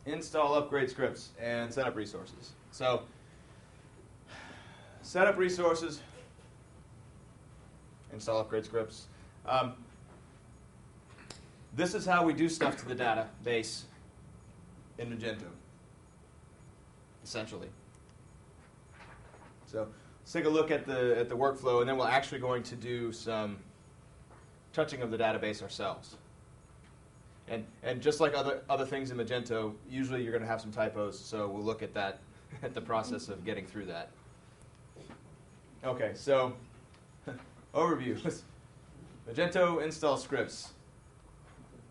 install upgrade scripts and set up resources. So set up resources, install upgrade scripts. This is how we do stuff to the database in Magento, essentially. So let's take a look at the workflow, and then we're actually going to do some touching of the database ourselves. And just like other things in Magento, usually you're going to have some typos, so we'll look at that at the process of getting through that. Okay, so overview. Magento install scripts,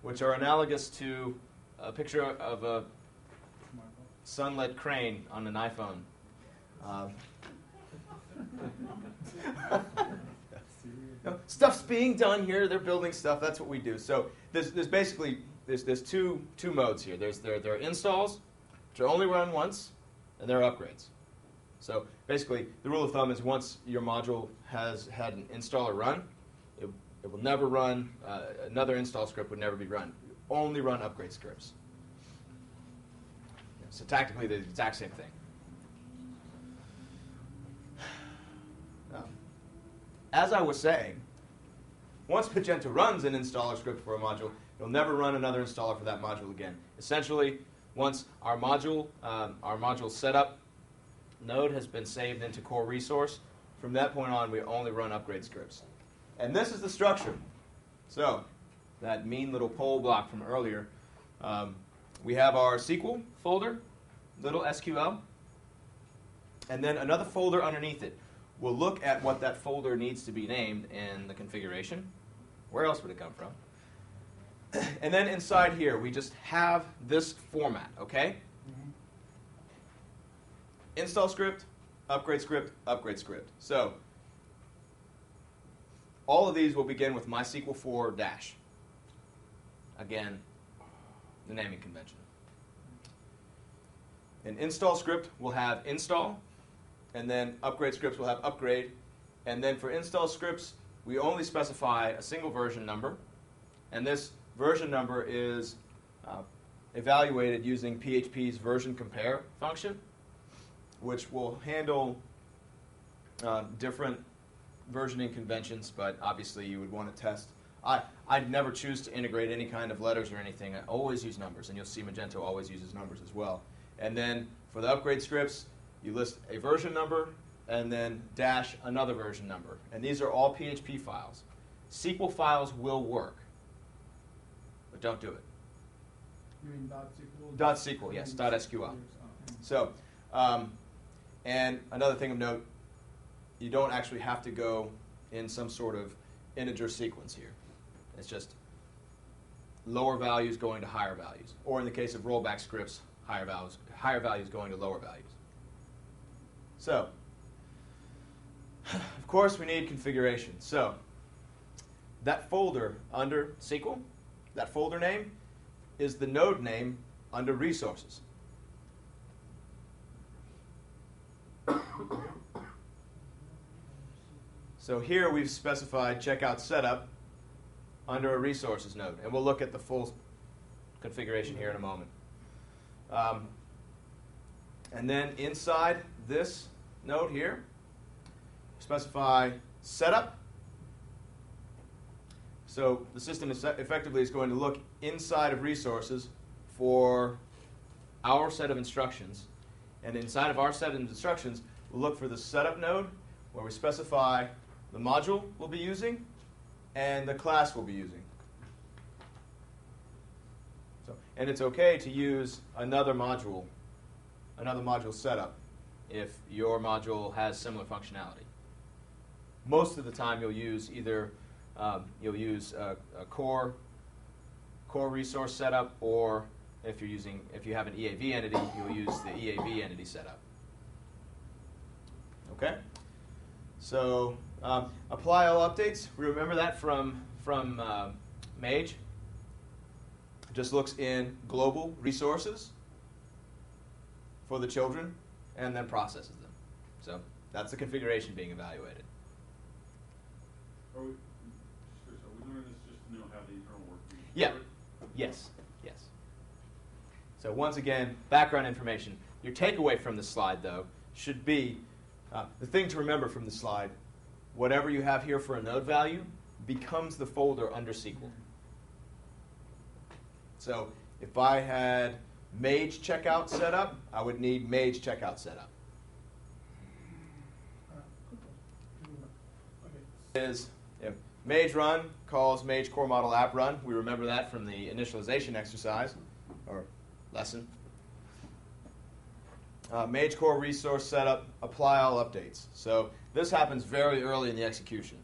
which are analogous to a picture of a sunlit crane on an iPhone. Stuff's being done here. They're building stuff. That's what we do. So there's basically two modes here. There are installs, which are only run once, and there are upgrades. So basically, the rule of thumb is once your module has had an installer run, it will never run. Another install script would never be run. Only run upgrade scripts. So tactically, they're the exact same thing. As I was saying, once Magento runs an installer script for a module, it'll never run another installer for that module again. Essentially, once our module setup node has been saved into core resource, from that point on, we only run upgrade scripts. And this is the structure. So that mean little poll block from earlier, we have our SQL folder, little SQL, and then another folder underneath it. We'll look at what that folder needs to be named in the configuration. Where else would it come from? And then inside here, we just have this format, okay? Mm-hmm. Install script, upgrade script, upgrade script. So all of these will begin with MySQL 4 dash. Again, the naming convention. An install script will have install, and then upgrade scripts will have upgrade. And then for install scripts, we only specify a single version number. And this version number is evaluated using PHP's version compare function, which will handle different versioning conventions, but obviously you would want to test. I'd never choose to integrate any kind of letters or anything. I always use numbers, and you'll see Magento always uses numbers as well. And then for the upgrade scripts, you list a version number and then dash another version number. And these are all PHP files. SQL files will work, but don't do it. You mean .SQL? .SQL, yes, .SQL. So, and another thing of note, you don't actually have to go in some sort of integer sequence here. It's just lower values going to higher values. Or in the case of rollback scripts, higher values going to lower values. So, of course, we need configuration. So, that folder under SQL, that folder name, is the node name under resources. So here we've specified checkout setup under a resources node, and we'll look at the full configuration here in a moment. And then inside this node here, specify setup. So the system effectively is going to look inside of resources for our set of instructions. And inside of our set of instructions, we'll look for the setup node where we specify the module we'll be using and the class we'll be using. So, and it's okay to use another module setup if your module has similar functionality. Most of the time you'll use either a core resource setup, or if you have an EAV entity, you'll use the EAV entity setup. Okay? So apply all updates. Remember that from Mage. It just looks in global resources for the children and then processes them. So that's the configuration being evaluated. Are we learning this just to know how the internal work? Yeah. Yes. Yes. So once again, background information. Your takeaway from the slide, though, should be the thing to remember from the slide. Whatever you have here for a node value becomes the folder under SQL. So if I had Mage checkout set up, I would need Mage checkout set up. Okay. Is Mage run calls Mage core model app run. We remember that from the initialization exercise or lesson. Mage core resource setup, apply all updates. So this happens very early in the execution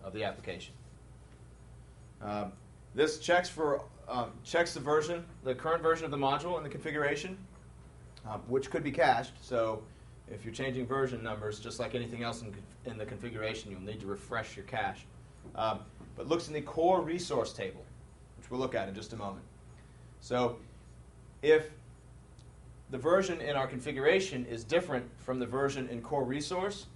of the application. This checks the version, the current version of the module in the configuration, which could be cached. So if you're changing version numbers, just like anything else in the configuration, you'll need to refresh your cache. But looks in the core resource table, which we'll look at in just a moment. So if the version in our configuration is different from the version in core resource,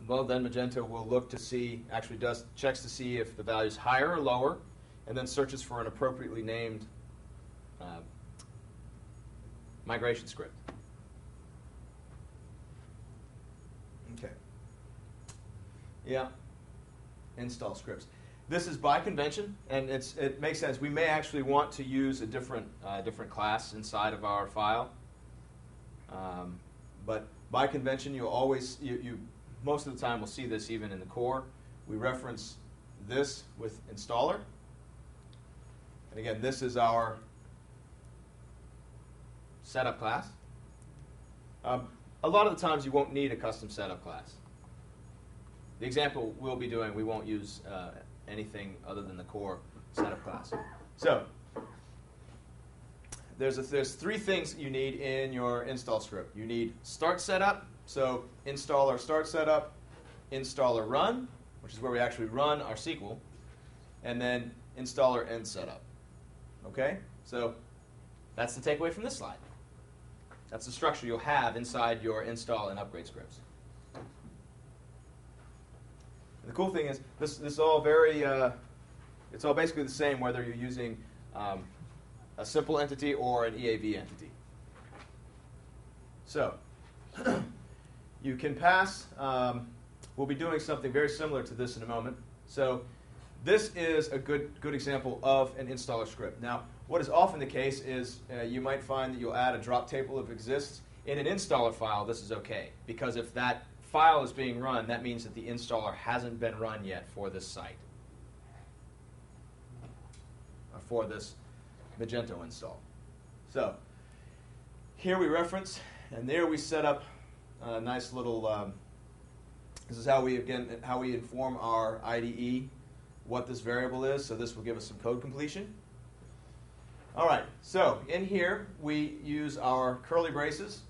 well, then Magento will look to see, actually checks to see if the value is higher or lower, and then searches for an appropriately named migration script. Okay. Yeah. Install scripts. This is by convention, and it makes sense. We may actually want to use a different class inside of our file, but by convention, you always most of the time will see this even in the core. We reference this with installer, and again, this is our setup class. A lot of the times, you won't need a custom setup class. The example we'll be doing, we won't use anything other than the core setup class. So there's three things you need in your install script. You need start setup, so installer start setup, installer run, which is where we actually run our SQL, and then installer end setup. Okay? So that's the takeaway from this slide. That's the structure you'll have inside your install and upgrade scripts. The cool thing is, this is all very, it's all basically the same whether you're using a simple entity or an EAV entity. So, you can pass, we'll be doing something very similar to this in a moment. So, this is a good example of an installer script. Now, what is often the case is you might find that you'll add a drop table if it exists. In an installer file, this is okay, because if that file is being run, that means that the installer hasn't been run yet for this site, or for this Magento install. So here we reference, and there we set up a nice little, this is how we inform our IDE what this variable is, so this will give us some code completion. All right, so in here we use our curly braces.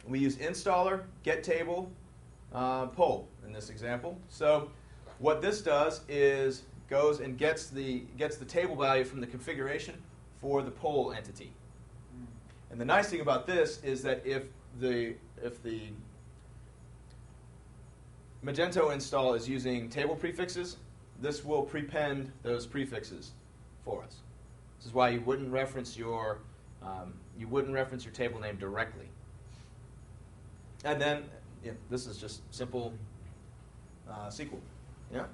We use installer, get table, poll in this example. So what this does is goes and gets the table value from the configuration for the poll entity. And the nice thing about this is that if the Magento install is using table prefixes, this will prepend those prefixes for us. This is why you wouldn't reference your table name directly. And then this is just simple SQL. Yeah.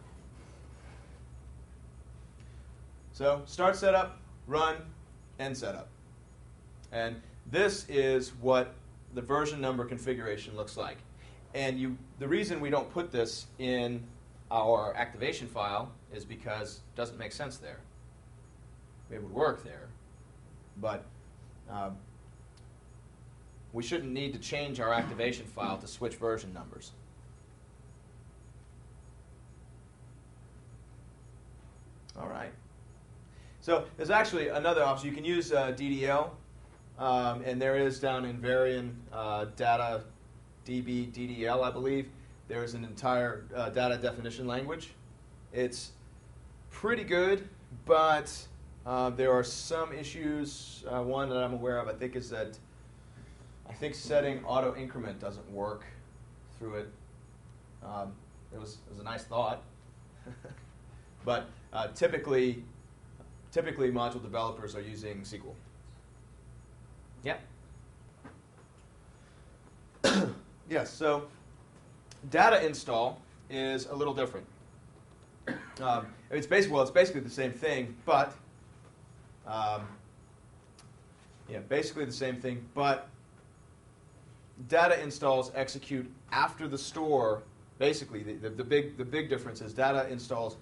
So start setup, run, end setup, and this is what the version number configuration looks like. And the reason we don't put this in our activation file is because it doesn't make sense there. It would work there, but we shouldn't need to change our activation file to switch version numbers. All right. So there's actually another option. You can use DDL, and there is down in Varian data DB DDL, I believe. There's an entire data definition language. It's pretty good, but there are some issues. One that I'm aware of, I think, is that setting auto increment doesn't work through it. It was a nice thought, but typically typically module developers are using SQL. Yeah. Yes. So data install is a little different. It's basically the same thing, but basically the same thing, but data installs execute after the store. Basically, the big difference is data installs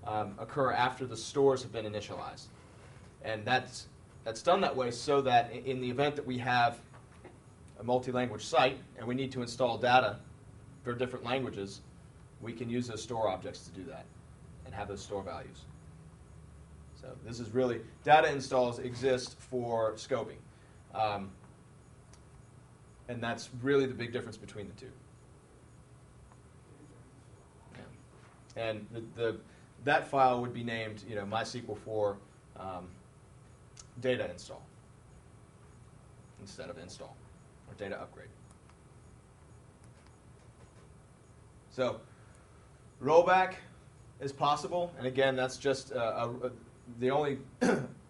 occur after the stores have been initialized, and that's done that way so that in the event that we have a multi-language site and we need to install data for different languages, we can use those store objects to do that and have those store values. So this is really, data installs exist for scoping. And that's really the big difference between the two. Yeah. And that file would be named, MySQL for data install instead of install or data upgrade. So rollback is possible, and again, that's just the only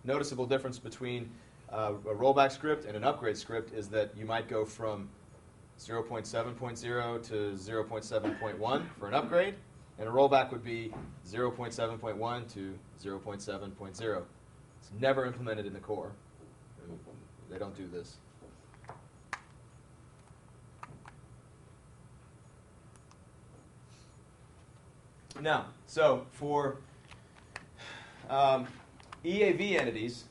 noticeable difference between a rollback script and an upgrade script is that you might go from 0.7.0 to 0.7.1 for an upgrade, and a rollback would be 0.7.1 to 0.7.0. It's never implemented in the core. They don't do this. Now, so for EAV entities,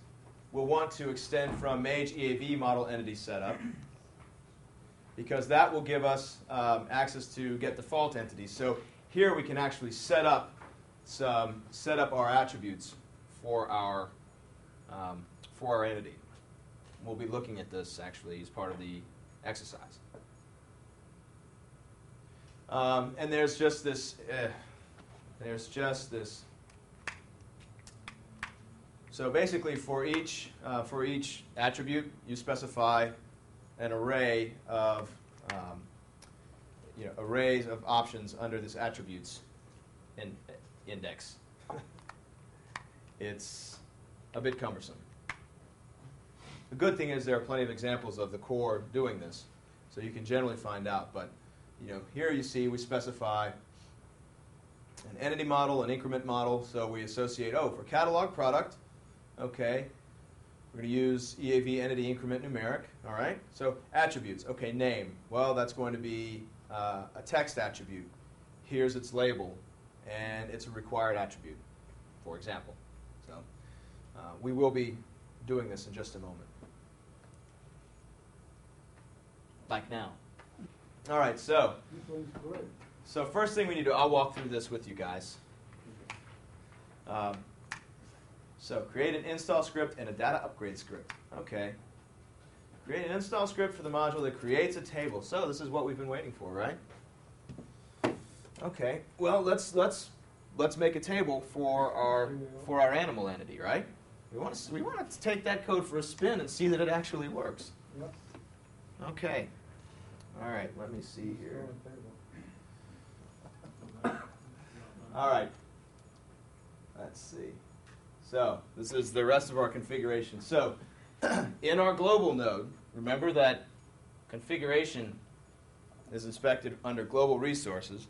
we'll want to extend from Mage EAV model entity setup because that will give us access to get default entities. So here we can actually set up our attributes for our entity. We'll be looking at this actually as part of the exercise. And there's just this. So basically, for each attribute, you specify an array of arrays of options under this attributes index. It's a bit cumbersome. The good thing is there are plenty of examples of the core doing this, so you can generally find out. But here you see we specify an entity model, an increment model. So we associate, for catalog product, okay, we're going to use EAV entity increment numeric. All right. So attributes. Okay, name. Well, that's going to be a text attribute. Here's its label, and it's a required attribute, for example. So we will be doing this in just a moment. Like now. All right. So. This one's great. So first thing we need to do, I'll walk through this with you guys. So create an install script and a data upgrade script. Okay. Create an install script for the module that creates a table. So this is what we've been waiting for, right? Okay. Well, let's make a table for our animal entity, right? We want to take that code for a spin and see that it actually works. Yep. Okay. All right. Let me see here. All right. Let's see. So this is the rest of our configuration. So in our global node, remember that configuration is inspected under global resources.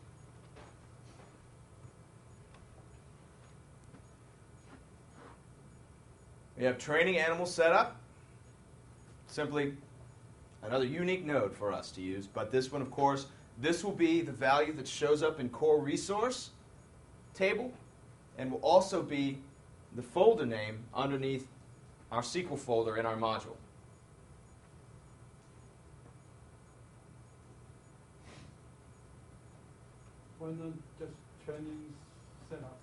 We have training animal setup. Simply another unique node for us to use. But this one, of course, this will be the value that shows up in core resource table and will also be the folder name underneath our SQL folder in our module. Why not just training setup?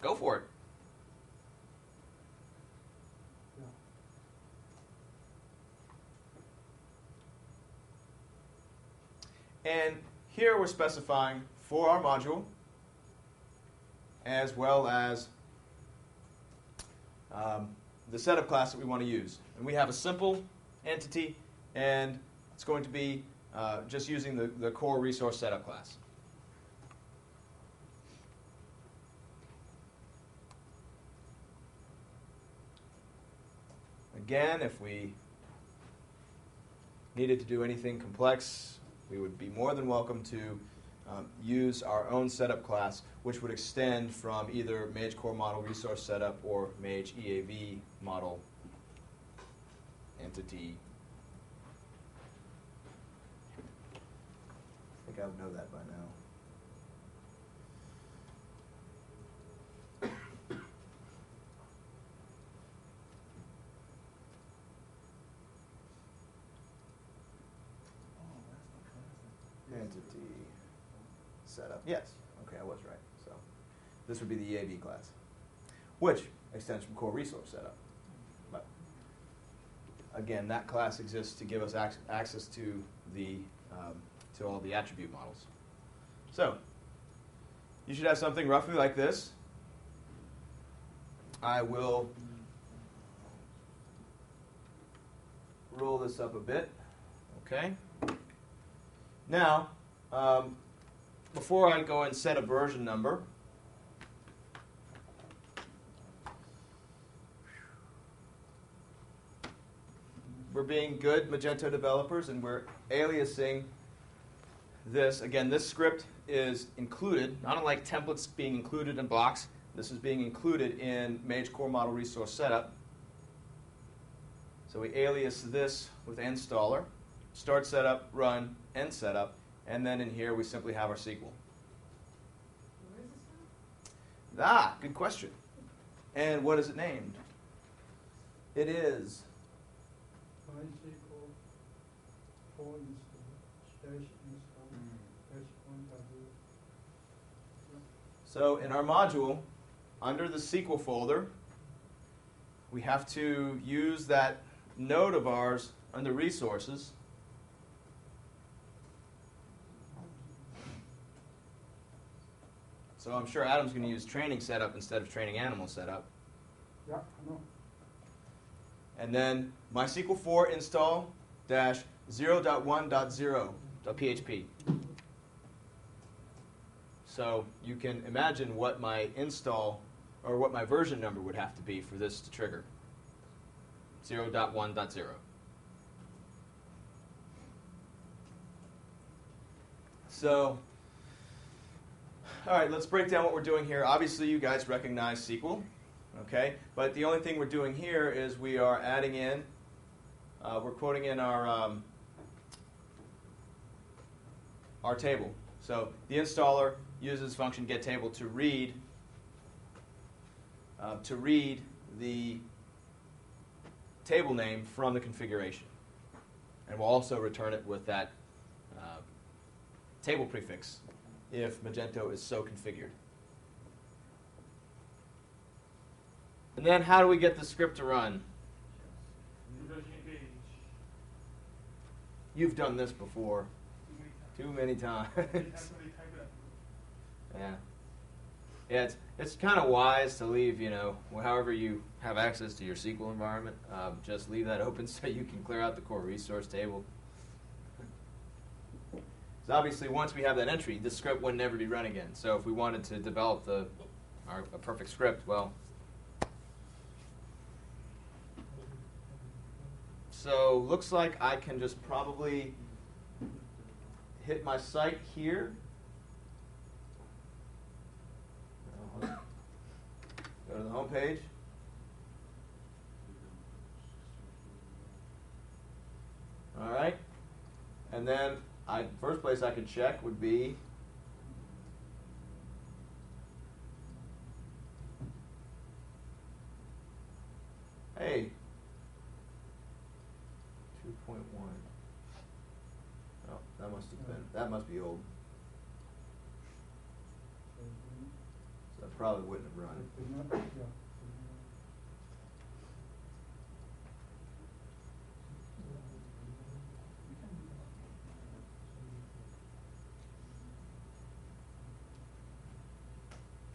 Go for it. Yeah. And here we're specifying for our module as well as the setup class that we want to use. And we have a simple entity, and it's going to be just using the core resource setup class. Again, if we needed to do anything complex, we would be more than welcome to use our own setup class, which would extend from either Mage Core Model Resource Setup or Mage EAV Model Entity. I think I would know that by now. Entity setup. Yes. Okay, I was right. So this would be the EAV class, which extends from core resource setup. But again, that class exists to give us access to the to all the attribute models. So you should have something roughly like this. I will roll this up a bit. Okay. Now, before I go and set a version number, we're being good Magento developers and we're aliasing this. Again, this script is included, not unlike templates being included in blocks. This is being included in Mage Core Model Resource Setup. So we alias this with installer, start setup, run, end setup, and then in here we simply have our SQL. Where is this now? Ah, good question. And what is it named? It is MySQL for install -install-1.0. So in our module, under the SQL folder, we have to use that node of ours under resources. So I'm sure Adam's going to use training setup instead of training animal setup. Yeah, I know. And then MySQL 4 install -0.1.0.php. So you can imagine what my install or what my version number would have to be for this to trigger. 0.1.0. So, all right, let's break down what we're doing here. Obviously, you guys recognize SQL, okay? But the only thing we're doing here is we are adding in, we're quoting in our table. So the installer uses function getTable to read the table name from the configuration, and we'll also return it with that table prefix if Magento is so configured. And then how do we get the script to run? You've done this before. Too many times. Yeah. Yeah, it's kind of wise to leave, you know, however you have access to your SQL environment, just leave that open so you can clear out the core resource table. So obviously, once we have that entry, this script would never be run again. So if we wanted to develop a perfect script, well, so looks like I can just probably hit my site here. Go to the home page. All right. And then first place I could check would be hey, 2.1. Oh, that must be old. So that probably wouldn't have run. Yeah.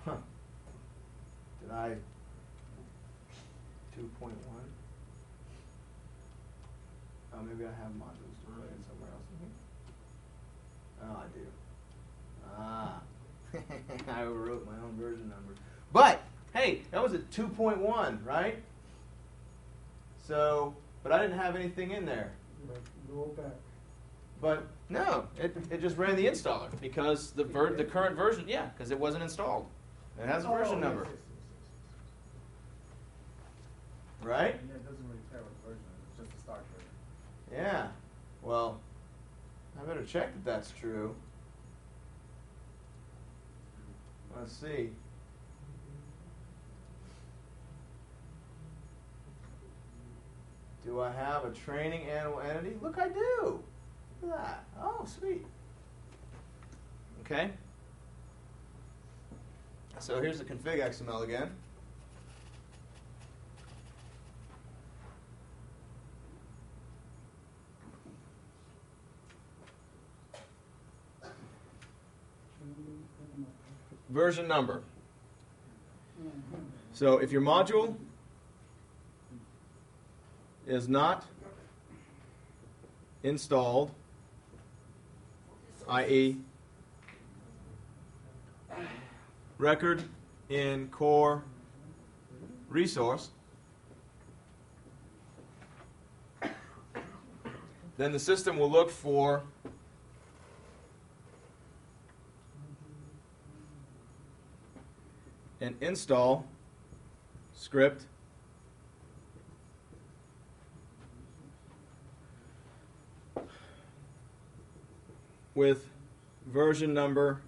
Huh. Did I 2.1? Oh, maybe I have modules to play in somewhere else in here. Oh, I do. I overwrote my own version number. But, hey, that was a 2.1, right? So, but I didn't have anything in there. But roll back. But no, it just ran the installer because the current version, yeah, because it wasn't installed. It has a version number, right? Yeah, it doesn't really care what the version is. It's just a stock version. Yeah. Well, I better check that that's true. Let's see. Do I have a training animal entity? Look, I do. Look at that. Oh, sweet. Okay. So here's the config XML again. Version number. So if your module is not installed, i.e. record in core resource, then the system will look for an install script with version number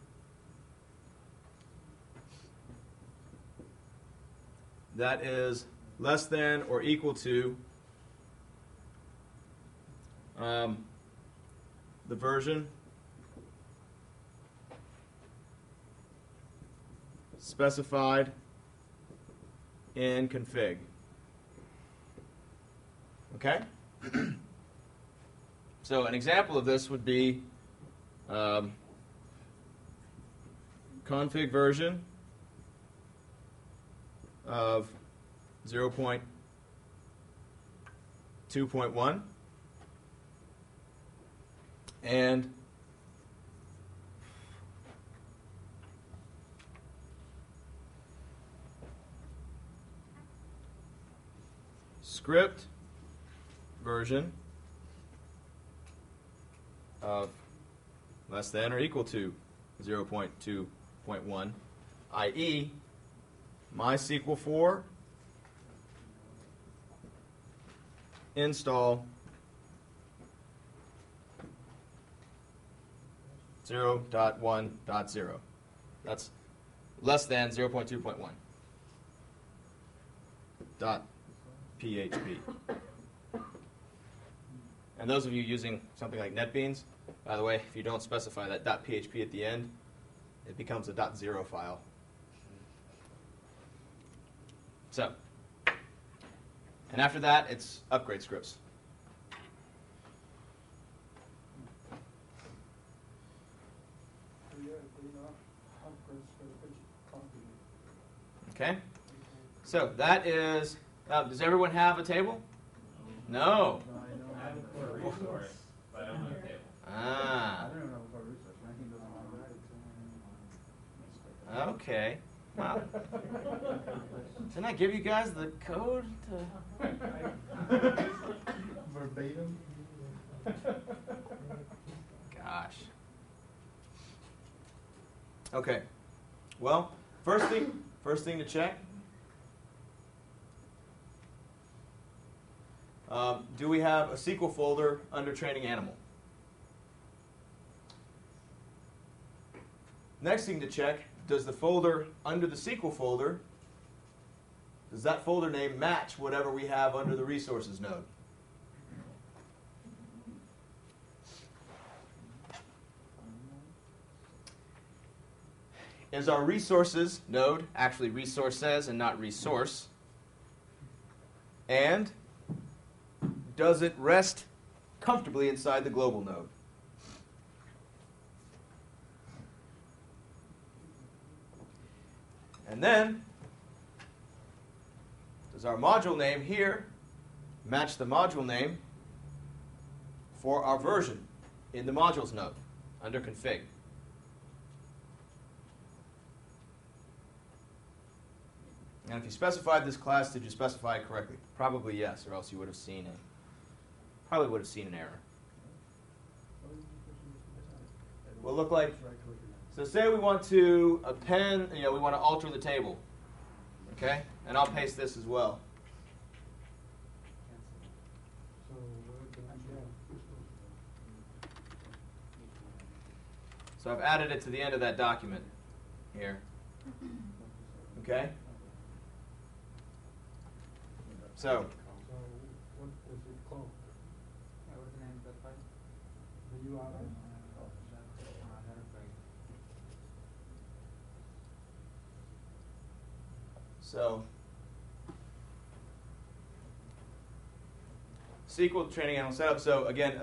that is less than or equal to the version specified in config. Okay? So an example of this would be config version of 0.2.1 and script version of less than or equal to 0.2.1, i.e. MySQL 4 install 0.1.0. That's less than 0.2.1 dot PHP. And those of you using something like NetBeans, by the way, if you don't specify that .php at the end, it becomes a .0 file. So, and after that, it's upgrade scripts. Okay? So that is, does everyone have a table? No. I have a core resource, but I don't have a table. Ah. I don't even have a core resource. My team doesn't have it. Okay. Wow. Didn't I give you guys the code to... Verbatim. Gosh. Okay. Well, first thing to check. Do we have a SQL folder under training animal? Next thing to check, does the folder under the SQL folder, does that folder name match whatever we have under the resources node? Is our resources node actually resources and not resource? And does it rest comfortably inside the global node? And then, does our module name here match the module name for our version in the modules node under config? And if you specified this class, did you specify it correctly? Probably yes, or else you would have seen it. Probably would have seen an error. Will look like, so say we want to append, we want to alter the table. Okay? And I'll paste this as well. So where can I go? So I've added it to the end of that document here. Okay? So, So what does it call? Yeah, what's the name of that file? The URL? so SQL training animal setup. So again,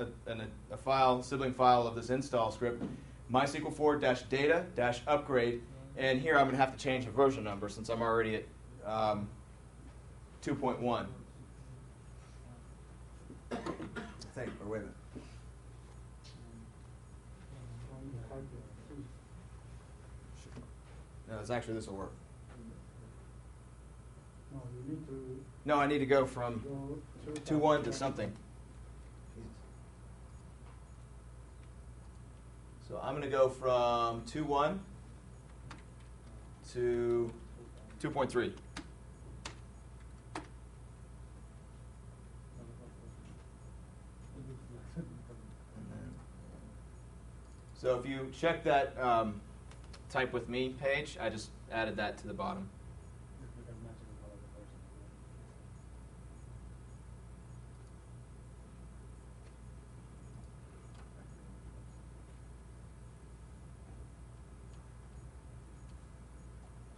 a file, sibling file of this install script, MySQL 4-data-upgrade, and here I'm going to have to change the version number since I'm already at 2.1. I think, or wait a minute. No, it's actually this will work. No, you need to No, I need to go from go 2.1 to something. So I'm going to go from 2.1 to 2.3. So if you check that type with me page, I just added that to the bottom.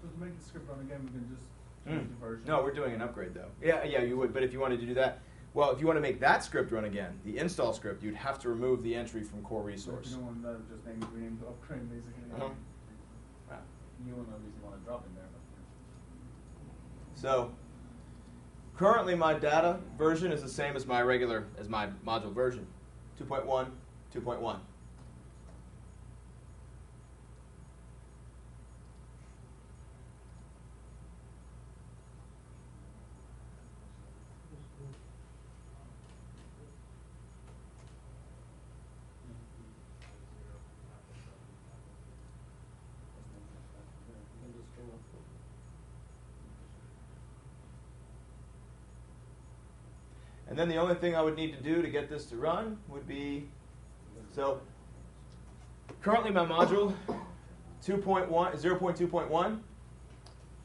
So to make the script run again, we can just change the version. No, we're doing an upgrade though. Yeah, you would. But if you wanted to do that, well, if you want to make that script run again, the install script, you'd have to remove the entry from core So if resource. you don't want to just rename to upgrade basically. Uh-huh. You won't obviously want to drop in there. But, So currently my data version is the same as my module version, 2.1, 2.1. And then the only thing I would need to do to get this to run would be, so currently my module 0.2.1,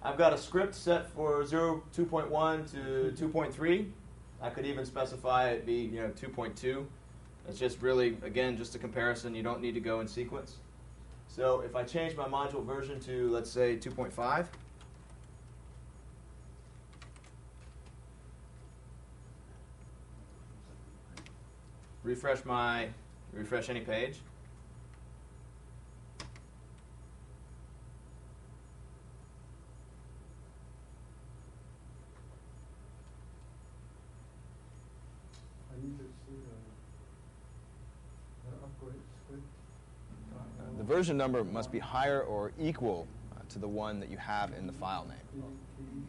I've got a script set for 2.1 to 2.3. I could even specify it be 2.2. It's just really, again, just a comparison. You don't need to go in sequence. So if I change my module version to, let's say, 2.5, refresh any page. I need to see the upgrade script. The version number must be higher or equal to the one that you have in the file name. Can you